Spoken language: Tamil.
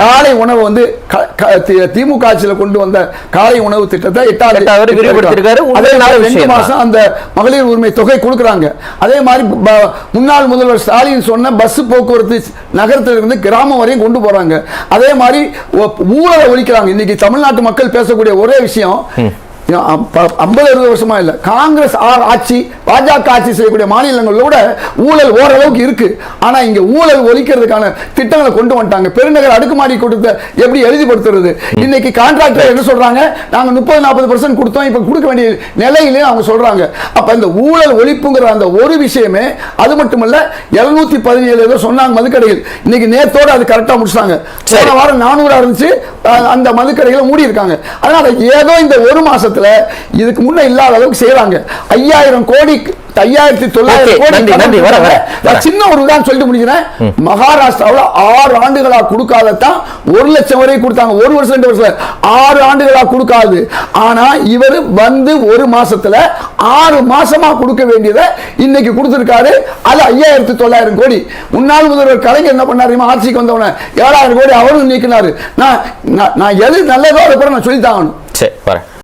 காலை உணவு வந்து திமுக ஆட்சியில் கொண்டு வந்த காலை உணவு திட்டத்தை 2 மாசம் அந்த மகளிர் உரிமை தொகை கொடுக்கறாங்க. அதே மாதிரி முன்னாள் முதல்வர் ஸ்டாலின் சொன்ன பஸ் போக்குவரத்து நகரத்திலிருந்து கிராமம் வரையும் கொண்டு போறாங்க. அதே மாதிரி ஊழலை ஒழிக்கிறாங்க. இன்னைக்கு தமிழ்நாட்டு மக்கள் பேசக்கூடிய ஒரே விஷயம் 50-60 வருஷமா இல்ல, காங்கிரஸ் ஆட்சி பாஜக ஆட்சி செய்யக்கூடிய மாநிலங்களோட ஊழல் ஓரளவுக்கு இருக்கு. ஆனா இங்க ஊழல் ஒழிக்கிறதுக்கான திட்டங்களை கொண்டு வந்துட்டாங்க. பெருநகர் அடுக்குமாடி கூட்டத்தை எப்படி எழுதிப்படுத்துறது? இன்னைக்கு கான்ட்ராக்டர் என்ன சொல்றாங்க, நாங்க 30-40% கொடுத்தோம், இப்ப கொடுக்க வேண்டிய நிலையிலே அவங்க சொல்றாங்க. அப்ப இந்த ஊழல் ஒழிப்புங்கிற அந்த ஒரு விஷயமே, அது மட்டுமல்ல 717 ஏதோ சொன்னாங்க மதுக்கடைகள், இன்னைக்கு நேத்தோட அது கரெக்டா முடிச்சாங்க. போன வாரம் 400 இருந்துச்சு, அந்த மதுக்கடைகளை மூடி இருக்காங்க. அதனால ஏதோ இந்த ஒரு மாசத்துல இதுக்கு முன்ன இல்லாத அளவுக்கு செய்யறாங்க. 5000 கோடி 5900 கோடி. சின்ன ஒரு உதாரணம் சொல்லிட்டு முடிக்கிறேன். மகாராஷ்டிராவில் 6 ஆண்டுகளா கொடுக்காததான் 1 லட்சம் வரை கொடுத்தாங்க. 1 வருஷம் 2 வருஷம் 6 ஆண்டுகளா கொடுக்காது. ஆனா இவர் வந்து ஒரு மாசத்துல 6 மாசமா கொடுக்க வேண்டியதை இன்னைக்கு கொடுத்திருக்காரு. அது 5900 கோடி. முன்னாள் முதல்வர் கலைஞர் என்ன பண்ணாரு, ஆட்சிக்கு வந்தவன 7000 கோடி அவரும் நீக்கினாரு. நான் எது நல்லதோ அதை கூட நான் சொல்லித்தாகணும்.